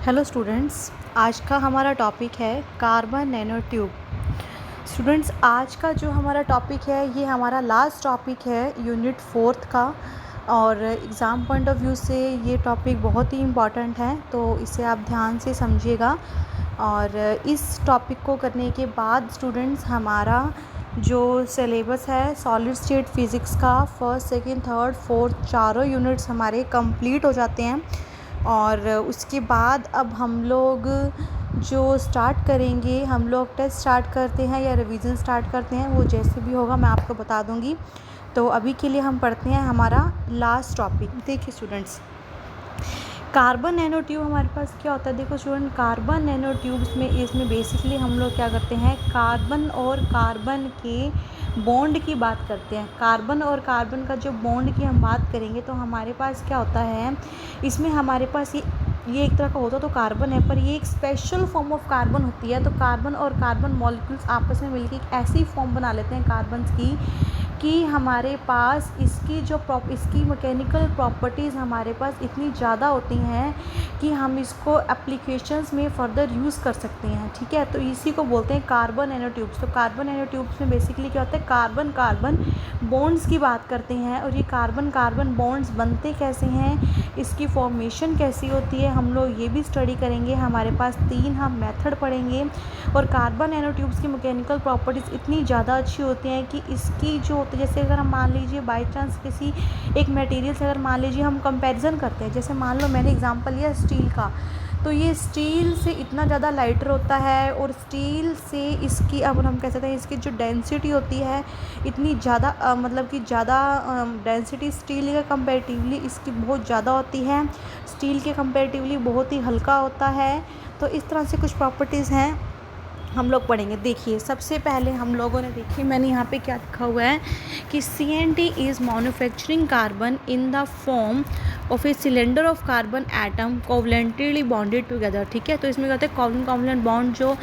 Hello students, आज का हमारा टॉपिक है कार्बन नैनो ट्यूब। स्टूडेंट्स, आज का जो हमारा टॉपिक है ये हमारा लास्ट टॉपिक है यूनिट 4 का, और एग्ज़ाम पॉइंट ऑफ व्यू से ये टॉपिक बहुत ही इम्पॉर्टेंट है, तो इसे आप ध्यान से समझिएगा। और इस टॉपिक को करने के बाद स्टूडेंट्स हमारा जो सिलेबस है सॉलिड स्टेट फिज़िक्स का फर्स्ट, सेकंड, थर्ड, फोर्थ चारों यूनिट्स हमारे कंप्लीट हो जाते हैं। और उसके बाद अब हम लोग जो स्टार्ट करेंगे, हम लोग टेस्ट स्टार्ट करते हैं या रिवीजन स्टार्ट करते हैं, वो जैसे भी होगा मैं आपको बता दूंगी। तो अभी के लिए हम पढ़ते हैं हमारा लास्ट टॉपिक। देखिए स्टूडेंट्स, कार्बन नैनो ट्यूब हमारे पास क्या होता है। देखो स्टूडेंट, कार्बन नैनो ट्यूब्स में इसमें बेसिकली हम लोग क्या करते हैं, कार्बन और कार्बन के बॉन्ड की बात करते हैं। कार्बन और कार्बन का जो बॉन्ड की हम बात करेंगे तो हमारे पास क्या होता है, इसमें हमारे पास ये एक तरह का होता तो कार्बन है, पर ये एक स्पेशल फॉर्म ऑफ कार्बन होती है। तो कार्बन और कार्बन मॉलिक्यूल्स आपस में मिलकर एक ऐसी फॉर्म बना लेते हैं कार्बन की कि हमारे पास इसकी मैकेनिकल प्रॉपर्टीज़ हमारे पास इतनी ज़्यादा होती हैं कि हम इसको एप्लीकेशंस में फ़र्दर यूज़ कर सकते हैं। ठीक है, तो इसी को बोलते हैं कार्बन नैनो ट्यूब्स। तो कार्बन नैनो ट्यूब्स में बेसिकली क्या होता है, कार्बन कार्बन बॉन्ड्स की बात करते हैं। और ये कार्बन कार्बन बॉन्ड्स बनते कैसे हैं, इसकी फॉर्मेशन कैसी होती है, हम लोग ये भी स्टडी करेंगे। हमारे पास 3 हम मेथड पढ़ेंगे। और कार्बन नैनो ट्यूब्स की मैकेनिकल प्रॉपर्टीज़ इतनी ज़्यादा अच्छी होती हैं कि इसकी जो होती है, जैसे अगर हम मान लीजिए बाई चांस किसी एक मटेरियल से अगर मान लीजिए हम कंपैरिजन करते हैं, जैसे मान लो मैंने एग्जांपल लिया स्टील का, तो ये स्टील से इतना ज़्यादा लाइटर होता है। और स्टील से इसकी अब हम कह सकते हैं इसकी जो डेंसिटी होती है इतनी ज़्यादा मतलब कि ज़्यादा डेंसिटी स्टील के कंपेरेटिवली इसकी बहुत ज़्यादा होती है। स्टील के कंपेरेटिवली बहुत ही हल्का होता है। तो इस तरह से कुछ प्रॉपर्टीज़ हैं हम लोग पढ़ेंगे। देखिए सबसे पहले हम लोगों ने देखिए, मैंने यहाँ पे क्या लिखा हुआ है कि CNT is manufacturing carbon in the form of a cylinder of carbon atom covalently bonded together. ठीक है, तो इसमें क्या होता है, कोवलेंट कोवलेंट बॉन्ड जो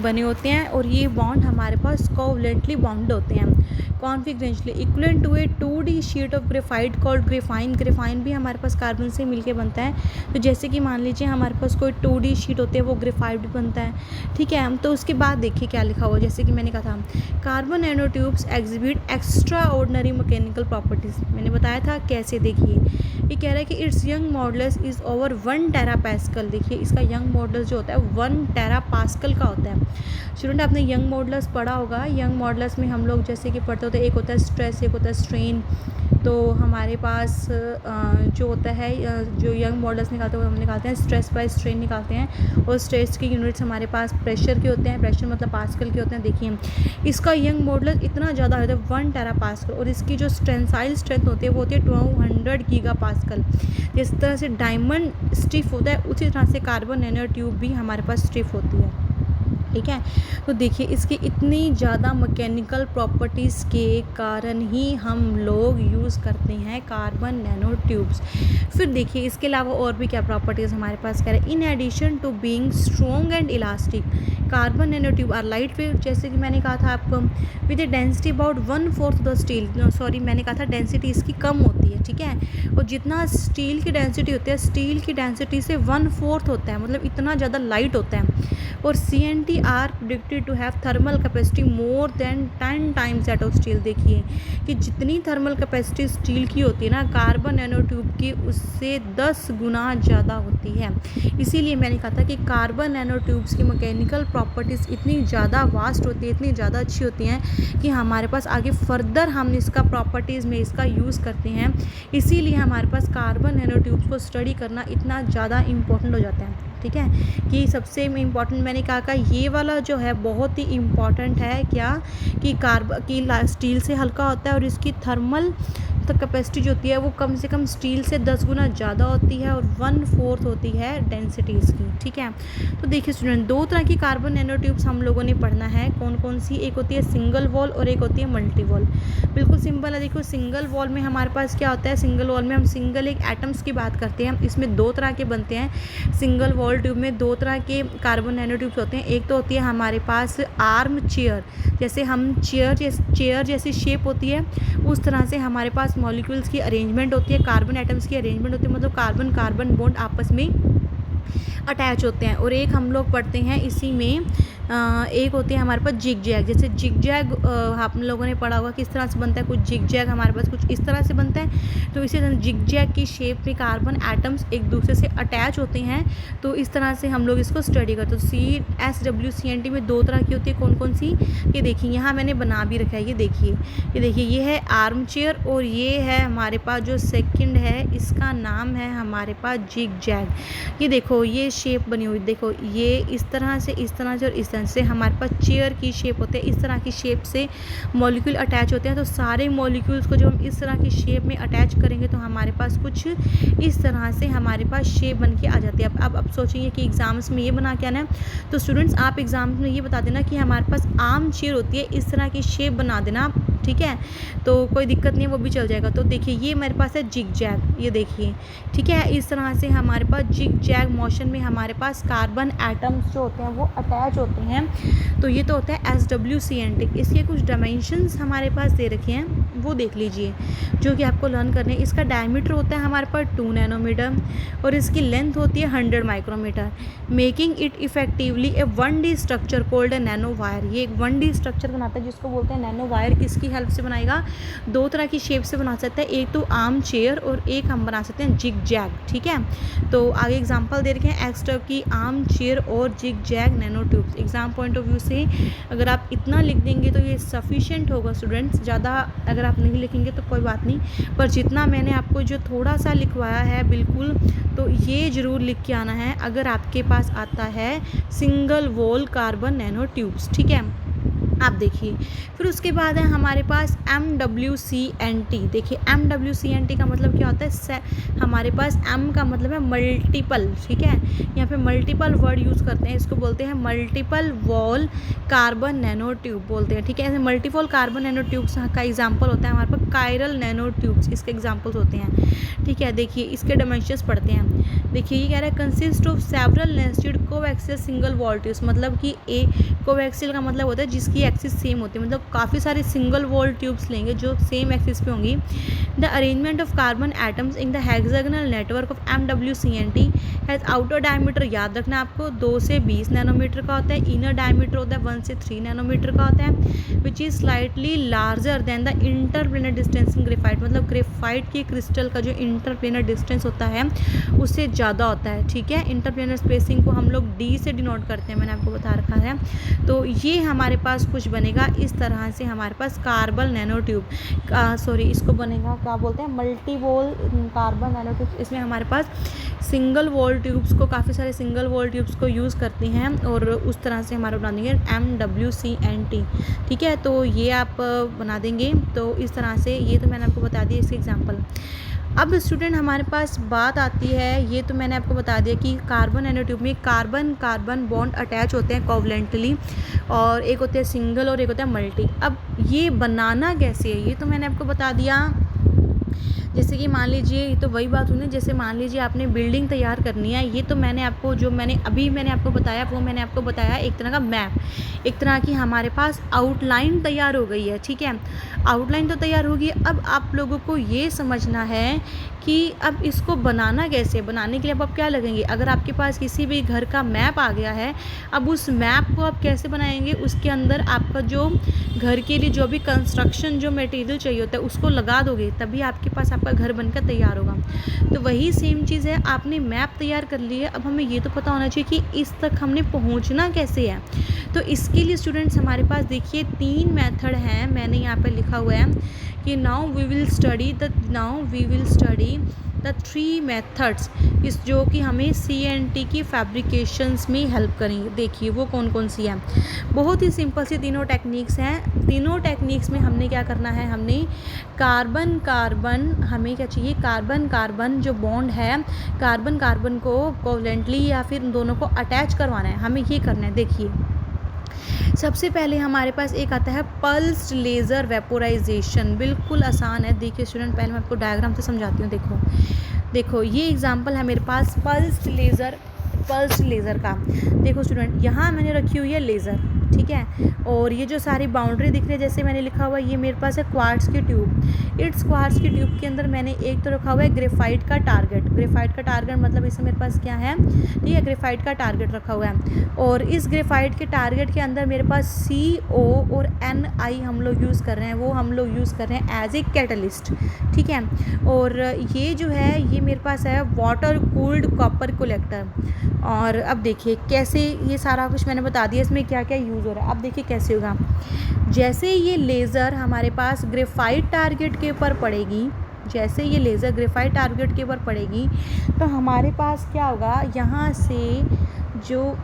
बने होते हैं और ये बॉन्ड हमारे पास कोवलेंटली बॉन्ड होते हैं configurationally equivalent to a 2D sheet of graphite called graphene. Graphene भी हमारे पास कार्बन से मिलके बनता है। तो जैसे कि मान लीजिए हमारे पास कोई 2D शीट होती है, वो ग्रेफाइट भी बनता है। ठीक है, तो उसके बाद देखिए क्या लिखा हुआ, जैसे कि मैंने कहा था carbon nano tubes exhibit extra ordinary mechanical properties. मैंने बताया था कैसे। देखिए ये कह रहा है कि it's young modulus is over 1 टेरापास्कल। देखिए इसका यंग मॉडुलस जो होता है 1 टेरापास्कल का होता है। स्टूडेंट आपने यंग मॉडुलस पढ़ा होगा। यंग मॉडुलस में हम लोग जैसे कि पढ़ते होते हैं, एक होता है स्ट्रेस, एक होता है स्ट्रेन। तो हमारे पास जो होता है जो यंग मॉडुलस निकालते हैं वो हम निकालते हैं स्ट्रेस बाय स्ट्रेन निकालते हैं। और स्ट्रेस के यूनिट्स हमारे पास प्रेशर के होते हैं, प्रेशर मतलब पास्कल के होते हैं। देखिए इसका यंग मॉडुलस इतना ज़्यादा होता है 1 टेरापास्कल, और इसकी जो टेंसाइल स्ट्रेंथ होती है वो होती है 200 गीगापास्कल। जिस तरह से डायमंड स्टिफ होता है उसी तरह से कार्बन नैनो ट्यूब भी हमारे पास स्टिफ होती है। ठीक है, तो देखिए इसकी इतनी ज़्यादा मैकेनिकल प्रॉपर्टीज़ के कारण ही हम लोग यूज़ करते हैं कार्बन नैनो ट्यूब्स। फिर देखिए इसके अलावा और भी क्या प्रॉपर्टीज़ हमारे पास कह रहे हैं। In addition to being strong and elastic, carbon nanotube are light weight. जैसे कि मैंने कहा था आपको, with a density about 1/4 the steel. Sorry, मैंने कहा था डेंसिटी इसकी कम होती है। ठीक है, और जितना स्टील की डेंसिटी होती है, स्टील की डेंसिटी से 1/4 होता है, मतलब इतना ज़्यादा लाइट होता है। और CNT are predicted to have thermal capacity more than 10 times that of steel. देखिए कि जितनी थर्मल कैपेसिटी स्टील की होती है ना, कार्बन नैनो ट्यूब की उससे 10 गुना ज़्यादा होती है। इसीलिए मैंने कहा था कि कार्बन नैनो ट्यूब्स की मैकेनिकल प्रॉपर्टीज़ इतनी ज़्यादा वास्ट होती है, इतनी ज़्यादा अच्छी होती हैं कि हमारे पास आगे फर्दर हम इसका प्रॉपर्टीज़ में इसका यूज़ करते हैं। इसीलिए हमारे पास कार्बन नैनो ट्यूब्स को स्टडी करना इतना ज़्यादा इम्पोर्टेंट हो जाता है। ठीक है, कि सबसे इम्पॉर्टेंट मैंने कहा ये वाला जो है बहुत ही इम्पॉर्टेंट है। क्या कि स्टील से हल्का होता है और इसकी थर्मल कैपेसिटी जो होती है वो कम से कम स्टील से 10 गुना ज़्यादा होती है और 1/4 होती है डेंसिटी इसकी। ठीक है, तो देखिए स्टूडेंट, 2 तरह की कार्बन नैनो ट्यूब्स हम लोगों ने पढ़ना है। कौन कौन सी, एक होती है सिंगल वॉल और एक होती है मल्टी वॉल। बिल्कुल सिंपल है। देखो सिंगल वॉल में हमारे पास क्या होता है, सिंगल वॉल में हम सिंगल एक एटम्स की बात करते हैं। इसमें 2 तरह के बनते हैं। सिंगल वॉल ट्यूब में 2 तरह के कार्बन नैनो ट्यूब्स होते हैं। एक तो होती है हमारे पास आर्म चेयर, जैसे हम चेयर जैसी शेप होती है उस तरह से हमारे पास मॉलिक्यूल्स की अरेंजमेंट होती है, कार्बन एटम्स की अरेंजमेंट होती है, मतलब कार्बन कार्बन बॉन्ड आपस में अटैच होते हैं। और एक हम लोग पढ़ते हैं इसी में एक होते हैं हमारे पास जिग जैग। जैसे जिग जैग आप लोगों ने पढ़ा होगा किस तरह से बनता है, कुछ जिग जैग हमारे पास कुछ इस तरह से बनता है। तो इसी तरह जिग जैग की शेप में कार्बन एटम्स एक दूसरे से अटैच होते हैं। तो इस तरह से हम लोग इसको स्टडी करते हैं। CSWCNT में 2 तरह की होती है, कौन कौन सी, ये देखिए यहाँ मैंने बना भी रखा है। ये देखिए ये है आर्म चेयर और ये है हमारे पास जो सेकंड है इसका नाम है हमारे पास जिग जैग। ये देखो ये शेप बनी हुई, देखो ये इस तरह से और इस तरह से हमारे पास चेयर की शेप होती है। इस तरह की शेप से मॉलिक्यूल अटैच होते हैं। तो सारे मॉलिक्यूल्स को जब हम इस तरह की शेप में अटैच करेंगे तो हमारे पास कुछ इस तरह से हमारे पास शेप बन के आ जाती है। अब आप सोचेंगे कि एग्ज़ाम्स में ये बना क्या ना, तो स्टूडेंट्स आप एग्ज़ाम्स में ये बता देना कि हमारे पास आर्म चेयर होती है, इस तरह की शेप बना देना, ठीक है, तो कोई दिक्कत नहीं है, वो भी चल जाएगा। तो देखिए ये मेरे पास है जिग जैग, ये देखिए, ठीक है, इस तरह से हमारे पास जिग जैग मोशन में हमारे पास कार्बन एटम्स जो होते हैं वो अटैच होते हैं। तो ये तो होता है SWCNT। इसके कुछ डायमेंशंस हमारे पास दे रखे हैं, वो देख लीजिए जो कि आपको लर्न करने हैं। इसका डायमीटर होता है हमारे पास 2 नैनोमीटर और इसकी लेंथ होती है 100 micrometer, making it effectively a 1D structure called a nanowire. ये एक 1D स्ट्रक्चर बनाता है जिसको बोलते हैं नैनो वायर। किसकी हेल्प से बनाएगा, 2 तरह की शेप से बना सकता है, एक तो आर्म चेयर और एक हम बना सकते हैं जिग जैग, ठीक है। तो आगे एग्जांपल दे रखे हैं एक्स की आर्म चेयर और zigzag nanotubes. Exam point of view से अगर आप इतना लिख देंगे तो ये सफिशिएंट होगा स्टूडेंट्स। ज़्यादा अगर आप नहीं लिखेंगे तो कोई बात नहीं, पर जितना मैंने आपको जो थोड़ा सा लिखवाया है बिल्कुल, तो ये ज़रूर लिख के आना है अगर आपके पास आता है single wall carbon nano tubes, ठीक है। आप देखिए फिर उसके बाद है हमारे पास MWCNT। देखिए MWCNT का मतलब क्या होता है, हमारे पास M का मतलब है मल्टीपल, ठीक है, यहाँ पे मल्टीपल वर्ड यूज़ करते हैं, इसको बोलते हैं multiple wall carbon nano tube बोलते हैं, ठीक है। ऐसे मल्टीपल कार्बन नैनो ट्यूब्स का एग्जाम्पल होता है हमारे पास कायरल नैनो ट्यूब्स, इसके एग्जाम्पल्स होते हैं, ठीक है। देखिए इसके डायमेंशंस पढ़ते हैं। देखिए ये कह रहा है consist of several nested coaxial single wall tubes, मतलब कि कोएक्सियल का मतलब होता है जिसकी एक्सिस सेम होती है, मतलब काफ़ी सारे सिंगल वॉल ट्यूब्स लेंगे जो सेम एक्सिस पे होंगी। The arrangement of carbon atoms in the hexagonal network of MWCNT has outer diameter, याद रखना आपको, 2 से 20 नैनोमीटर का होता है। इनर डायमीटर होता है 1 से 3 नैनोमीटर का होता है, which is slightly larger than the interplanar distance in graphite, मतलब ग्रेफाइट की क्रिस्टल का जो इंटरप्लेनर डिस्टेंस होता है उससे ज़्यादा होता है, ठीक है। इंटरप्लेनर स्पेसिंग को हम लोग D से डिनोट करते हैं, मैंने आपको बता रखा है। तो ये हमारे पास कुछ बनेगा इस तरह से हमारे पास कार्बन नैनो ट्यूब, सॉरी इसको बनेगा क्या बोलते हैं, multi wall carbon nano tube. इसमें हमारे पास सिंगल वॉल ट्यूब्स को, काफ़ी सारे सिंगल वॉल ट्यूब्स को यूज़ करते हैं और उस तरह से हमारा बना देंगे MWCNT, ठीक है। तो ये आप बना देंगे, तो इस तरह से, ये तो मैंने आपको बता दिया इसके एग्जाम्पल। अब स्टूडेंट हमारे पास बात आती है, ये तो मैंने आपको बता दिया कि कार्बन नैनो ट्यूब में कार्बन कार्बन बॉन्ड अटैच होते हैं कोवलेंटली, और एक होते हैं सिंगल और एक होता है मल्टी। अब ये बनाना कैसे है ये तो मैंने आपको बता दिया। जैसे कि मान लीजिए, ये तो वही बात हुई ना, जैसे मान लीजिए आपने बिल्डिंग तैयार करनी है, ये तो मैंने आपको जो मैंने आपको बताया वो मैंने आपको बताया एक तरह का मैप, एक तरह की हमारे पास आउटलाइन तैयार हो गई है, ठीक है। आउटलाइन तो तैयार होगी, अब आप लोगों को ये समझना है कि अब इसको बनाना कैसे, बनाने के लिए अब आप क्या लगेंगे, अगर आपके पास किसी भी घर का मैप आ गया है, अब उस मैप को आप कैसे बनाएंगे, उसके अंदर आपका जो घर के लिए जो भी कंस्ट्रक्शन जो मटेरियल चाहिए होता है उसको लगा दोगे, तभी आपके पास आपका घर बनकर तैयार होगा। तो वही सेम चीज़ है, आपने मैप तैयार कर लिया, अब हमें ये तो पता होना चाहिए कि इस तक हमने पहुंचना कैसे है। तो इसके लिए स्टूडेंट्स हमारे पास देखिए 3 मेथड हैं, मैंने यहाँ पर लिखा हुआ है कि now we will study the 3 methods, इस जो कि हमें CNT की फैब्रिकेशंस में हेल्प करेंगे। देखिए वो कौन कौन सी हैं, बहुत ही सिंपल सी तीनों टेक्निक्स हैं। तीनों टेक्निक्स में हमने क्या करना है, हमने कार्बन कार्बन, हमें क्या चाहिए, कार्बन कार्बन जो बॉन्ड है, कार्बन कार्बन को कोवलेंटली या फिर दोनों को अटैच करवाना है, हमें ये करना है। देखिए सबसे पहले हमारे पास एक आता है पल्स्ड लेज़र वेपोराइजेशन, बिल्कुल आसान है। देखिए स्टूडेंट, पहले मैं आपको डायग्राम से समझाती हूँ। देखो ये एग्जांपल है मेरे पास पल्स्ड लेज़र का। देखो स्टूडेंट, यहाँ मैंने रखी हुई है लेज़र, ठीक है। और ये जो सारी बाउंड्री दिख रही है जैसे मैंने लिखा हुआ है, ये मेरे पास है क्वार्ट्ज की ट्यूब। इट्स क्वार्ट्ज की ट्यूब के अंदर मैंने एक तो रखा हुआ है ग्रेफाइट का टारगेट। ग्रेफाइट का टारगेट मतलब इसमें मेरे पास क्या है, ठीक है, ग्रेफाइट का टारगेट रखा हुआ है। और इस ग्रेफाइट के टारगेट के अंदर मेरे पास CO और Ni हम लोग यूज़ कर रहे हैं, वो हम लोग यूज़ कर रहे हैं एज ए कैटलिस्ट, ठीक है। और ये जो है ये मेरे पास है वाटर कूल्ड कॉपर कलेक्टर। और अब देखिए कैसे ये सारा कुछ मैंने बता दिया इसमें क्या क्या यूज़ हो रहा है। अब देखिए कैसे होगा, जैसे ये लेज़र हमारे पास ग्रेफाइट टारगेट के ऊपर पड़ेगी, जैसे ये लेज़र ग्रेफाइट टारगेट के ऊपर पड़ेगी तो हमारे पास क्या होगा, यहाँ से जो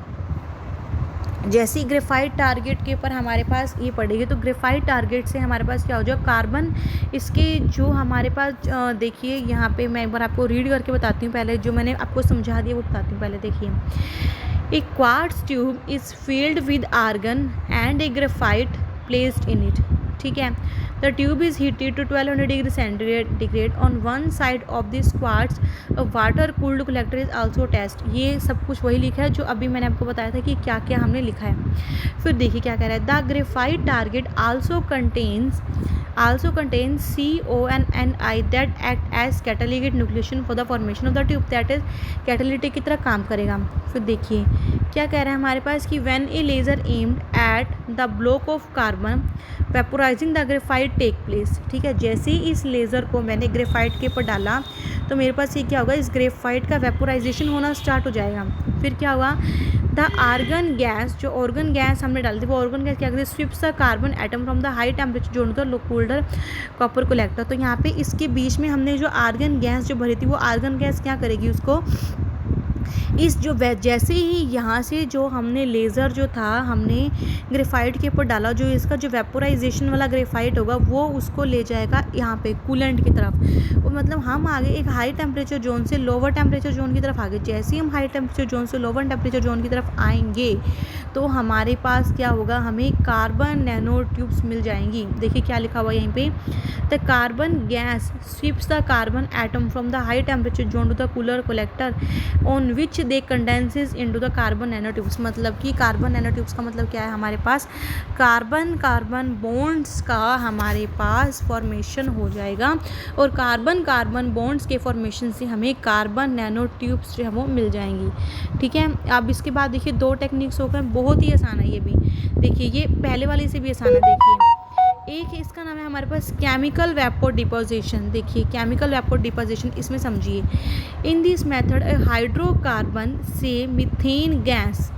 जैसे ही ग्रेफाइट टारगेट के ऊपर हमारे पास ये पड़ेगी तो ग्रेफाइट टारगेट से हमारे पास क्या हो जाएगा, कार्बन इसके जो हमारे पास देखिए यहाँ पे मैं एक बार आपको रीड करके बताती हूँ, पहले जो मैंने आपको समझा दिया वो बताती हूँ। पहले देखिए, a quartz tube is filled with argon and a graphite placed in it, ठीक है। The tube is heated to 1200 degree centigrade on one side of this quartz. Water cooled collector is also test. ये सब कुछ वही लिखा है जो अभी मैंने आपको बताया था कि क्या क्या हमने लिखा है। फिर देखिए क्या कह रहा है, the graphite target also contains CO and Ni that act as catalytic nucleation for the formation of the tube, that is catalytic की तरह काम करेगा। फिर देखिए क्या कह रहा है हमारे पास कि when a laser aimed at the block of carbon vaporising the graphite take place, ठीक है। जैसे ही इस लेज़र को मैंने ग्रेफाइट के ऊपर डाला तो मेरे पास ये क्या होगा, इस ग्रेफाइट का वेपोराइजेशन होना स्टार्ट हो जाएगा। फिर क्या हुआ, द आर्गन गैस, जो ऑर्गन गैस हमने डाली थी वो ऑर्गन गैस क्या करती है, sweeps the carbon atom from the high temperature zone the cooler copper collector. तो यहाँ पे इसके बीच में हमने जो आर्गन गैस जो भरी थी वो आर्गन गैस क्या करेगी, उसको इस जो जैसे ही यहाँ से जो हमने लेज़र जो था हमने ग्रेफाइट के ऊपर डाला, जो इसका जो वेपोराइजेशन वाला ग्रेफाइट होगा वो उसको ले जाएगा यहाँ पे कूलेंट की तरफ। वो मतलब हम आगे एक हाई टेम्परेचर जोन से लोअर टेम्परेचर जोन की तरफ आगे, जैसे ही हम हाई टेम्परेचर जोन से लोअर टेम्परेचर जोन की तरफ आएंगे तो हमारे पास क्या होगा, हमें कार्बन नैनो ट्यूब्स मिल जाएंगी। देखिए क्या लिखा हुआ है यहीं पे, the carbon gas sweeps the carbon atom from the high temperature zone to the cooler collector on which they condenses into the carbon nanotubes. मतलब कि कार्बन नैनो ट्यूब्स का मतलब क्या है, हमारे पास कार्बन कार्बन बॉन्ड्स का हमारे पास formation हो जाएगा और कार्बन कार्बन बॉन्ड्स के फॉर्मेशन से हमें कार्बन नैनो ट्यूब्स जो है वो मिल जाएंगी, ठीक है। अब इसके बाद देखिए दो टेक्निक्स हो गए, बहुत ही आसान है ये भी। देखिए ये पहले वाले से भी आसान है। देखिए एक इसका नाम है हमारे पास केमिकल वेपोर डिपोजिशन। देखिए केमिकल वेपोर डिपोजिशन, इसमें समझिए, इन दिस मेथड हाइड्रोकार्बन से methane gas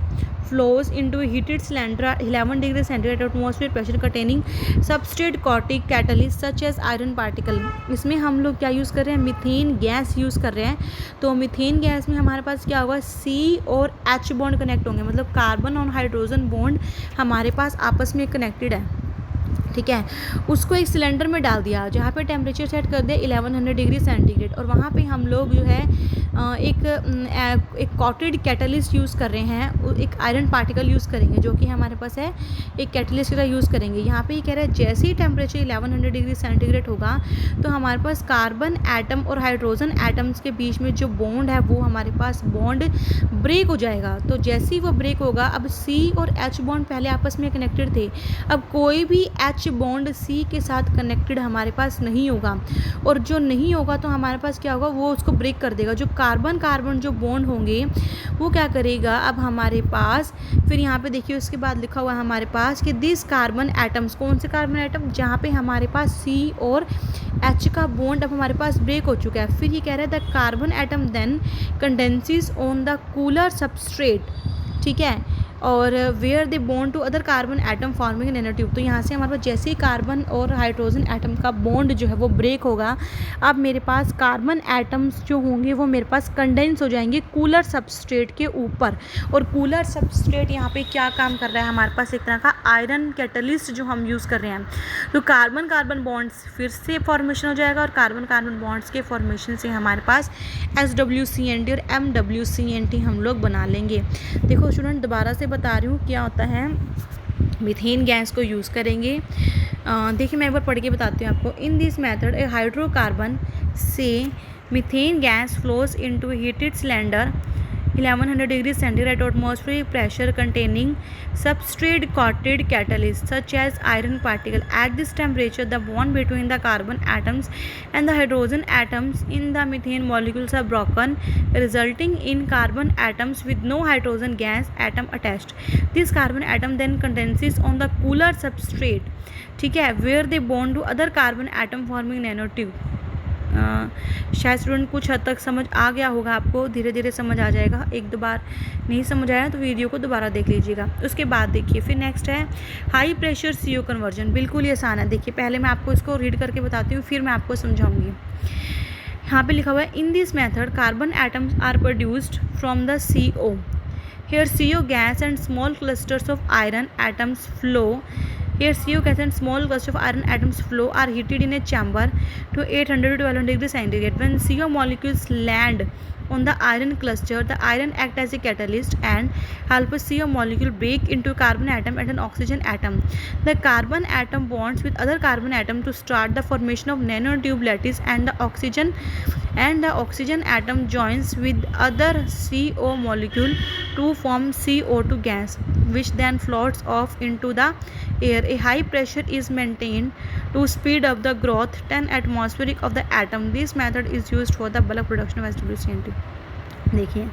flows into a heated cylinder 11 degree centigrade atmosphere pressure containing substrate caustic catalyst such as iron particle। इसमें हम लोग क्या यूज़ कर रहे हैं, मीथेन गैस यूज़ कर रहे हैं। तो मीथेन गैस में हमारे पास क्या होगा, C और H बॉन्ड कनेक्ट होंगे, मतलब कार्बन और हाइड्रोजन बॉन्ड हमारे पास आपस में कनेक्टेड है, ठीक है। उसको एक सिलेंडर में डाल दिया जहाँ पे टेम्परेचर सेट कर दिया 1100 डिग्री सेंटीग्रेड और वहाँ पे हम लोग जो है एक कॉटेड कैटलिस्ट यूज़ कर रहे हैं, एक आयरन पार्टिकल यूज़ करेंगे जो कि हमारे पास है एक कैटलिस्ट का यूज़ करेंगे। यहाँ पे ये कह रहा है जैसे ही टेम्परेचर 1100 डिग्री सेंटीग्रेड होगा तो हमारे पास कार्बन एटम और हाइड्रोजन एटम्स के बीच में जो बॉन्ड है वो हमारे पास बॉन्ड ब्रेक हो जाएगा। तो जैसे ही वो ब्रेक होगा, अब C और H बॉन्ड पहले आपस में कनेक्टेड थे, अब कोई भी H बॉन्ड C के साथ कनेक्टेड हमारे पास नहीं होगा और जो नहीं होगा तो हमारे पास क्या होगा, वो उसको ब्रेक कर देगा। जो कार्बन कार्बन जो बॉन्ड होंगे वो क्या करेगा, अब हमारे पास फिर यहाँ पे देखिए उसके बाद लिखा हुआ है हमारे पास कि दिस कार्बन एटम्स, कौन से कार्बन एटम, जहाँ पे हमारे पास C और H का बॉन्ड अब हमारे पास ब्रेक हो चुका है। फिर ये कह रहा है the carbon atom then condenses on the cooler substrate, ठीक है, और where they bond to other carbon atom forming nanotube. तो यहाँ से हमारे पास जैसे ही कार्बन और हाइड्रोजन एटम का बॉन्ड जो है वो ब्रेक होगा, अब मेरे पास कार्बन एटम्स जो होंगे वो मेरे पास कंडेंस हो जाएंगे कूलर सबस्ट्रेट के ऊपर। और कूलर सबस्ट्रेट यहाँ पे क्या काम कर रहा है, हमारे पास एक तरह का आयरन कैटलिस्ट जो हम यूज़ कर रहे हैं। तो कार्बन कार्बन बॉन्ड्स फिर से फॉर्मेशन हो जाएगा और कार्बन कार्बन बॉन्ड्स के फॉर्मेशन से हमारे पास SWCNT और MWCNT हम लोग बना लेंगे। देखो स्टूडेंट दोबारा से बता रही हूँ क्या होता है, मीथेन गैस को यूज़ करेंगे। देखिए मैं एक बार पढ़ के बताती हूँ आपको। In this method a hydrocarbon से methane gas flows into heated cylinder 1100 degree centigrade atmospheric pressure containing substrate coated catalyst such as iron particle. At this temperature, the bond between the carbon atoms and the hydrogen atoms in the methane molecules are broken, resulting in carbon atoms with no hydrogen gas atom attached. This carbon atom then condenses on the cooler substrate, ठीक है, where they bond to other carbon atom forming nanotube. शायद student कुछ हद तक समझ आ गया होगा, आपको धीरे धीरे समझ आ जाएगा। एक दो बार नहीं समझ आया तो वीडियो को दोबारा देख लीजिएगा। उसके बाद देखिए फिर नेक्स्ट है हाई प्रेशर CO कन्वर्जन। बिल्कुल ही आसान है। देखिए पहले मैं आपको इसको रीड करके बताती हूँ, फिर मैं आपको समझाऊंगी। यहाँ पे लिखा हुआ है in this method carbon atoms are produced from the CO। Here CO gas and small clusters of iron atoms flow. Here CO gas and small clusters of iron atoms flow are heated in a chamber to 800 to 1200 degrees centigrade. When CO molecules land on the iron cluster, the iron act as a catalyst and help a CO molecule break into a carbon atom and an oxygen atom. The carbon atom bonds with other carbon atom to start the formation of nanotube lattice, and the oxygen atom joins with other CO molecule to form CO2 gas, which then floats off into the air. A high pressure is maintained to speed up the growth 10 atmospheric of the atom. This method is used for the bulk production of SWCNT. देखिए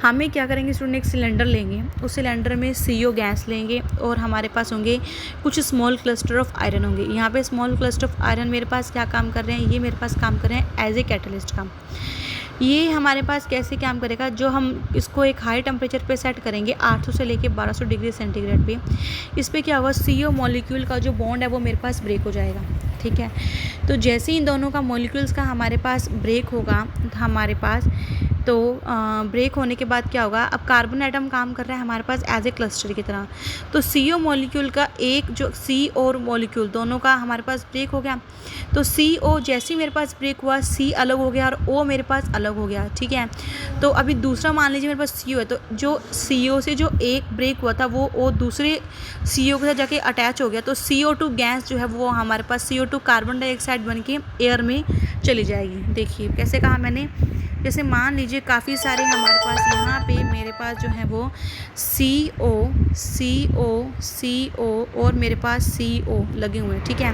हमें क्या करेंगे student, एक cylinder लेंगे, उस cylinder में CO gas लेंगे और हमारे पास होंगे कुछ स्मॉल क्लस्टर ऑफ आयरन होंगे। यहाँ पे स्मॉल क्लस्टर ऑफ आयरन मेरे पास क्या काम कर रहे हैं, ये मेरे पास काम कर रहे हैं एज ए कैटलिस्ट का। ये हमारे पास कैसे काम करेगा, जो हम इसको एक हाई टेम्परेचर पे सेट करेंगे 800 से लेके 1200 डिग्री सेंटीग्रेड पे, इस पर क्या होगा, CO मॉलिक्यूल का जो बॉन्ड है वो मेरे पास ब्रेक हो जाएगा। ठीक है, तो जैसे ही इन दोनों का मॉलिक्यूल्स का हमारे पास ब्रेक होगा हमारे पास, तो ब्रेक होने के बाद क्या होगा, अब कार्बन एटम काम कर रहा है हमारे पास एज ए क्लस्टर की तरह। तो CO मॉलिक्यूल का एक जो C और मॉलिक्यूल दोनों का हमारे पास ब्रेक हो गया, तो CO जैसे ही मेरे पास ब्रेक हुआ C अलग हो गया और O मेरे पास अलग हो गया। ठीक है, तो अभी दूसरा मान लीजिए मेरे पास CO है, तो जो CO से जो एक ब्रेक हुआ था वो O दूसरे CO के साथ जाके अटैच हो गया, तो CO2 गैस जो है वो हमारे पास CO2 कार्बन डाइऑक्साइड बन के एयर में चली जाएगी। देखिए कैसे कहा मैंने, जैसे मान लीजिए काफ़ी सारे हमारे पास यहाँ पे मेरे पास जो है वो CO और मेरे पास CO लगे हुए हैं। ठीक है,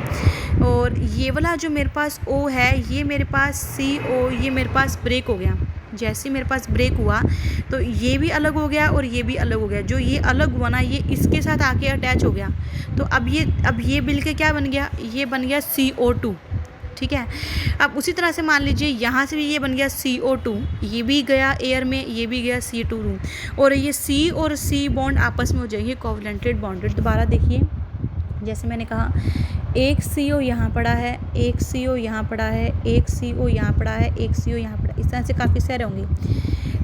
और ये वाला जो मेरे पास O है, ये मेरे पास CO, ये मेरे पास ब्रेक हो गया। जैसे मेरे पास ब्रेक हुआ तो ये भी अलग हो गया और ये भी अलग हो गया। जो ये अलग हुआ ना, ये इसके साथ आके अटैच हो गया, तो अब ये मिल के क्या बन गया, ये बन गया CO2। ठीक है, अब उसी तरह से मान लीजिए यहाँ से भी ये बन गया CO2, ये भी गया एयर में, ये भी गया C2 और ये C और C बॉन्ड आपस में हो जाएंगे कोवलेंटेड बॉन्डेड। दोबारा देखिए, जैसे मैंने कहा एक CO यहाँ पड़ा है, एक CO यहाँ पड़ा है, एक CO यहाँ पड़ा है, एक CO यहाँ पड़ा है, इस तरह से काफ़ी सारे होंगे।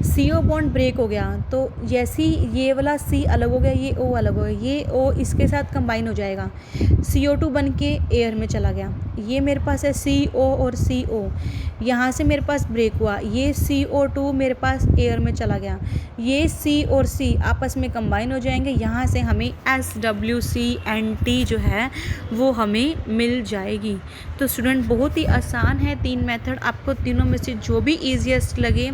CO बॉन्ड ब्रेक हो गया, तो जैसे ही ये वाला C अलग हो गया, ये O अलग हो गया, ये O इसके साथ कंबाइन हो जाएगा, CO2 बन के एयर में चला गया। ये मेरे पास है CO और CO, यहाँ से मेरे पास ब्रेक हुआ, ये CO2 मेरे पास एयर में चला गया, ये C और C आपस में कंबाइन हो जाएंगे, यहाँ से हमें SWCNT जो है वो हमें मिल जाएगी। तो स्टूडेंट बहुत ही आसान है 3 मेथड, आपको तीनों में से जो भी ईजीएस्ट लगे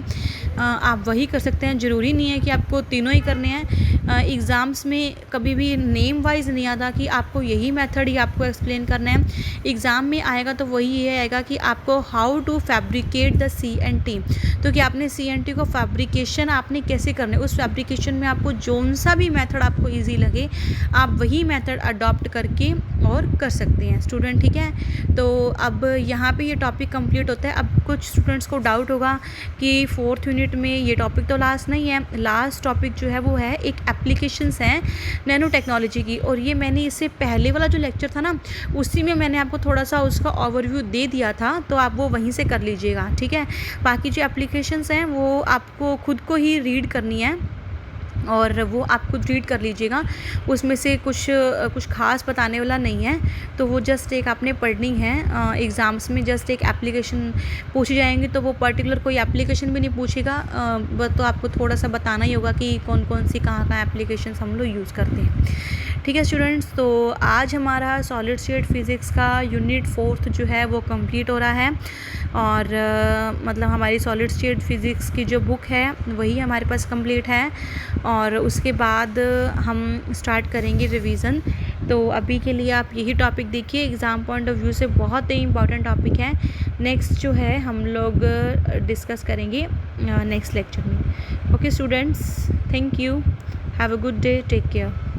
आप वही कर सकते हैं। ज़रूरी नहीं है कि आपको तीनों ही करने हैं। एग्ज़ाम्स में कभी भी नेम वाइज नहीं आता कि आपको यही मेथड ही आपको एक्सप्लेन करना है। एग्ज़ाम में आएगा तो वही ये आएगा कि आपको how to fabricate the CNT, तो कि आपने CNT को फैब्रिकेशन आपने कैसे करना है, उस फैब्रिकेशन में आपको जौन सा भी मेथड आपको ईजी लगे आप वही मेथड अडॉप्ट करके और कर सकते हैं स्टूडेंट। ठीक है, तो अब यहाँ पे ये टॉपिक कंप्लीट होता है। अब कुछ स्टूडेंट्स को डाउट होगा कि 4th यूनिट में ये टॉपिक तो लास्ट नहीं है, लास्ट टॉपिक जो है वो है एक एप्लीकेशंस हैं नैनो टेक्नोलॉजी की, और ये मैंने इससे पहले वाला जो लेक्चर था ना उसी में मैंने आपको थोड़ा सा उसका ओवरव्यू दे दिया था, तो आप वो वहीं से कर लीजिएगा। ठीक है, बाकी जो एप्लीकेशंस हैं वो आपको खुद को ही रीड करनी है, और वो आप खुद रीड कर लीजिएगा। उसमें से कुछ ख़ास बताने वाला नहीं है, तो वो जस्ट एक आपने पढ़नी है। एग्ज़ाम्स में जस्ट एक एप्लीकेशन पूछी जाएंगी, तो वो पर्टिकुलर कोई एप्लीकेशन भी नहीं पूछेगा, तो आपको थोड़ा सा बताना ही होगा कि कौन कौन सी कहाँ एप्लीकेशन हम लोग यूज़ करते हैं। ठीक है स्टूडेंट्स, तो आज हमारा सॉलिड स्टेट फिज़िक्स का यूनिट 4 जो है वो कंप्लीट हो रहा है। और मतलब हमारी सॉलिड स्टेट फिज़िक्स की जो बुक है वही हमारे पास कंप्लीट है, और उसके बाद हम स्टार्ट करेंगे रिवीजन। तो अभी के लिए आप यही टॉपिक देखिए, एग्ज़ाम पॉइंट ऑफ व्यू से बहुत ही इंपॉर्टेंट टॉपिक है। नेक्स्ट जो है हम लोग डिस्कस करेंगे नेक्स्ट लेक्चर में। Okay students, thank you, have a good day, take care.